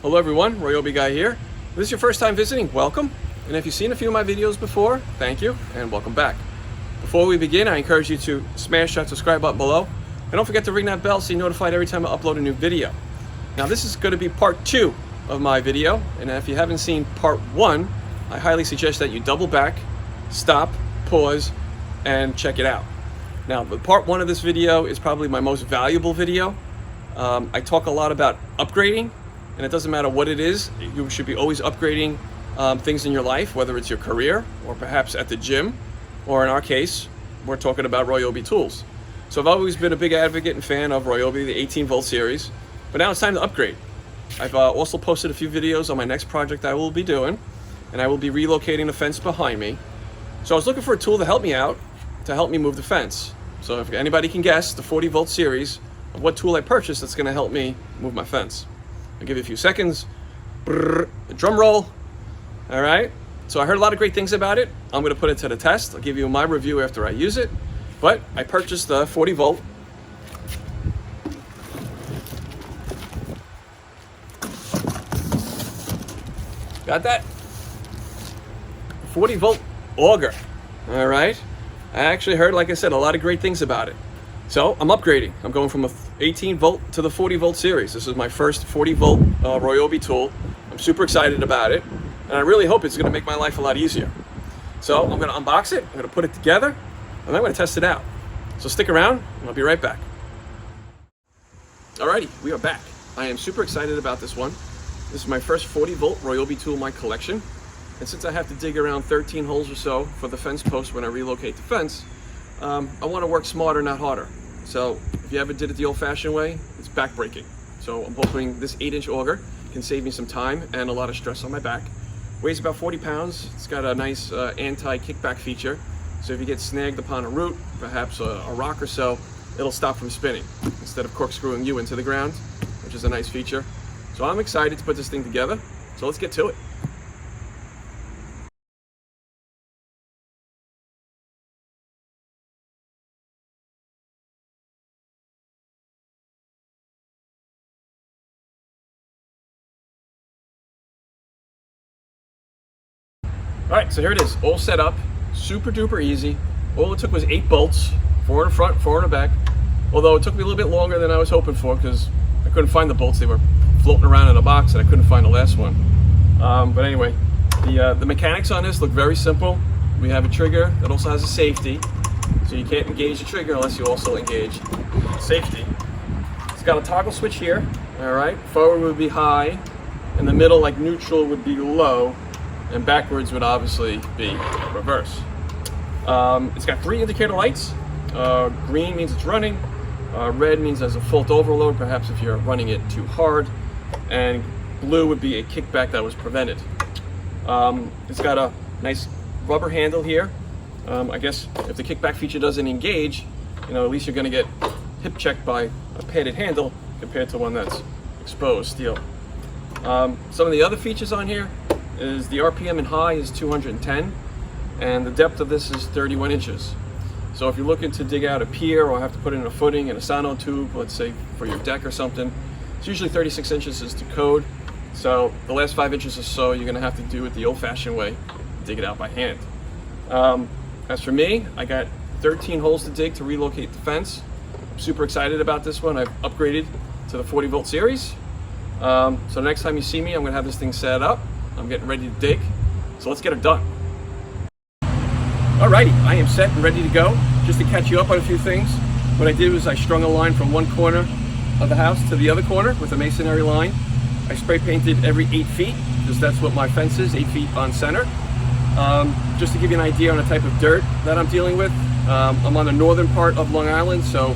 Hello everyone, Ryobi Guy here. If this is your first time visiting, welcome. And if you've seen a few of my videos before, thank you and welcome back. Before we begin, I encourage you to smash that subscribe button below. And don't forget to ring that bell so you're notified every time I upload a new video. Now this is going to be part 2 of my video. And if you haven't seen part 1, I highly suggest that you double back, stop, pause, and check it out. Now the part 1 of this video is probably my most valuable video. I talk a lot about upgrading. And it doesn't matter what it is, you should be always upgrading things in your life, whether it's your career or perhaps at the gym, or in our case, we're talking about Ryobi tools. So I've always been a big advocate and fan of Ryobi, the 18-volt series, but now it's time to upgrade. I've also posted a few videos on my next project I will be doing, and I will be relocating the fence behind me. So I was looking for a tool to help me out, to help me move the fence. So if anybody can guess the 40-volt series of what tool I purchased that's gonna help me move my fence. I'll give you a few seconds. Brrr, drum roll. All right. So I heard a lot of great things about it. I'm going to put it to the test. I'll give you my review after I use it. But I purchased the 40 volt. Got that? 40 volt Auger. All right. I actually heard, like I said, a lot of great things about it. So I'm upgrading. I'm going from a 18 volt to the 40 volt series. This is my first 40 volt Ryobi tool. I'm super excited about it, and I really hope it's going to make my life a lot easier. So I'm going to unbox it, I'm going to put it together, and I'm going to test it out. So stick around, and I'll be right back. Alrighty, we are back. I am super excited about this one. This is my first 40 volt Ryobi tool in my collection, and since I have to dig around 13 holes or so for the fence post when I relocate the fence, I want to work smarter, not harder. So if you ever did it the old-fashioned way, it's back-breaking. So I'm hoping this 8-inch auger can save me some time and a lot of stress on my back. Weighs about 40 pounds. It's got a nice anti-kickback feature. So if you get snagged upon a root, perhaps a rock or so, it'll stop from spinning instead of corkscrewing you into the ground, which is a nice feature. So I'm excited to put this thing together. So let's get to it. All right, so here it is, all set up, super duper easy. All it took was 8 bolts, 4 in the front, 4 in the back. Although it took me a little bit longer than I was hoping for because I couldn't find the bolts. They were floating around in a box and I couldn't find the last one. But anyway, the mechanics on this look very simple. We have a trigger that also has a safety. So you can't engage the trigger unless you also engage safety. It's got a toggle switch here, all right? Forward would be high, in the middle, like neutral, would be low, and backwards would obviously be reverse. It's got 3 indicator lights. Green means it's running, red means there's a fault overload, perhaps if you're running it too hard, and blue would be a kickback that was prevented. It's got a nice rubber handle here. I guess if the kickback feature doesn't engage, you know, at least you're going to get hip checked by a padded handle compared to one that's exposed steel. Some of the other features on here is the RPM in high is 210 and the depth of this is 31 inches. So if you're looking to dig out a pier or have to put in a footing and a sonotube, let's say for your deck or something, it's usually 36 inches is the code. So the last 5 inches or so you're gonna have to do it the old-fashioned way, dig it out by hand. As for me, I got 13 holes to dig to relocate the fence. I'm super excited about this one. I've upgraded to the 40 volt series. So next time you see me, I'm gonna have this thing set up. I'm getting ready to dig, so let's get it done. Alrighty, I am set and ready to go. Just to catch you up on a few things, what I did was I strung a line from one corner of the house to the other corner with a masonry line. I spray painted every 8 feet, because that's what my fence is, 8 feet on center. Just to give you an idea on the type of dirt that I'm dealing with, I'm on the northern part of Long Island, so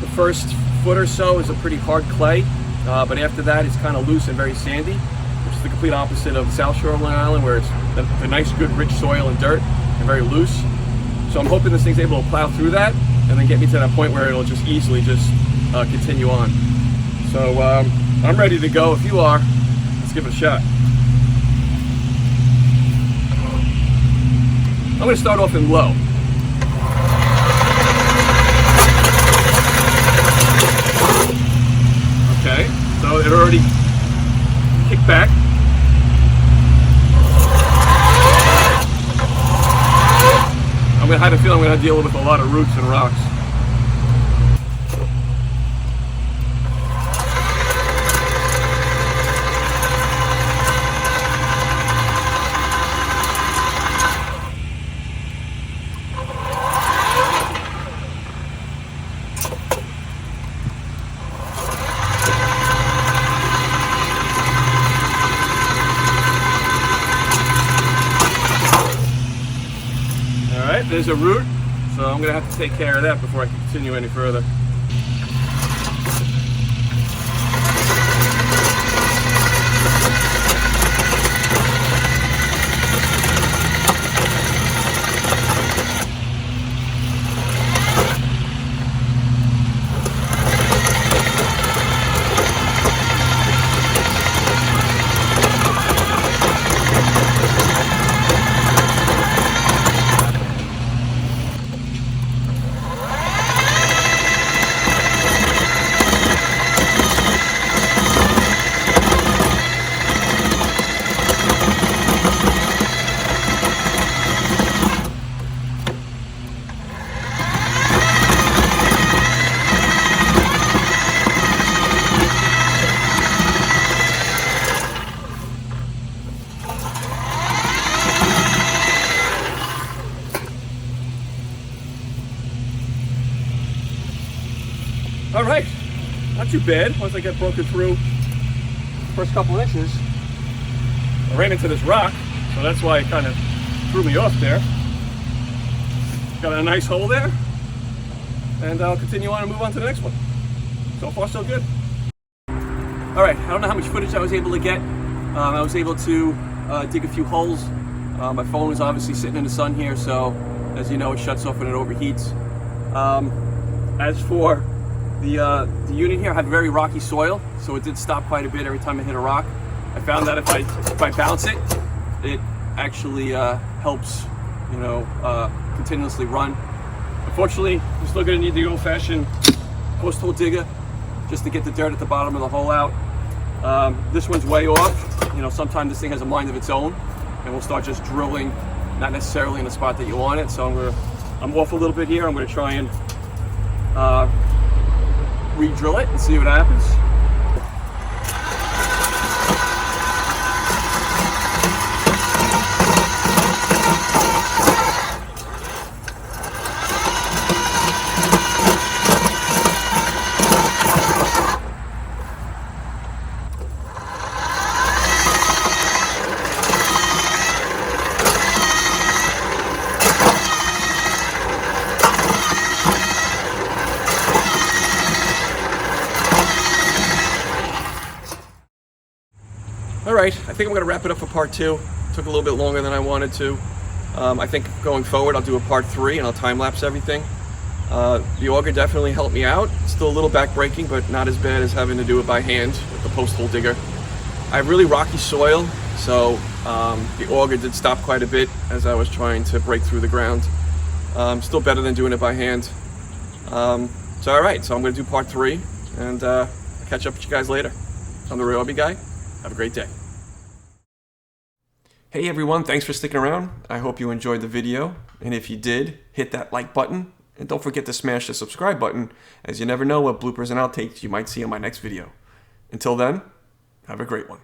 the first foot or so is a pretty hard clay, but after that it's kind of loose and very sandy, which is the complete opposite of the South Shore of Long Island, where it's the nice, good, rich soil and dirt and very loose. So I'm hoping this thing's able to plow through that and then get me to that point where it'll just easily just continue on. So I'm ready to go. If you are, let's give it a shot. I'm going to start off in low. Okay, so it already kicked back. I'm gonna have a feeling I'm gonna deal with a lot of roots and rocks. Alright, there's a root, so I'm going to have to take care of that before I can continue any further. Alright, not too bad. Once I get broken through the first couple inches, I ran into this rock, so that's why it kind of threw me off there. Got a nice hole there, and I'll continue on and move on to the next one. So far, so good. Alright, I don't know how much footage I was able to get. I was able to dig a few holes. My phone is obviously sitting in the sun here, so as you know, it shuts off when it overheats. As for the unit here, I have very rocky soil, so it did stop quite a bit every time I hit a rock. I found that if I bounce it, it actually helps, you know, continuously run. Unfortunately, I'm still going to need the old-fashioned post hole digger just to get the dirt at the bottom of the hole out. This one's way off. You know, sometimes this thing has a mind of its own, and we'll start just drilling, not necessarily in the spot that you want it. So I'm off a little bit here. I'm going to try and re-drill it and see what happens. Alright, I think I'm going to wrap it up for part 2. Took a little bit longer than I wanted to. I think going forward I'll do a part 3 and I'll time-lapse everything. The auger definitely helped me out. It's still a little back-breaking, but not as bad as having to do it by hand with the post hole digger. I have really rocky soil, so the auger did stop quite a bit as I was trying to break through the ground. Still better than doing it by hand. So alright, so I'm going to do part 3, and I'll catch up with you guys later. I'm the Ryobi Guy. Have a great day. Hey everyone, thanks for sticking around. I hope you enjoyed the video, and if you did, hit that like button, and don't forget to smash the subscribe button, as you never know what bloopers and outtakes you might see in my next video. Until then, have a great one.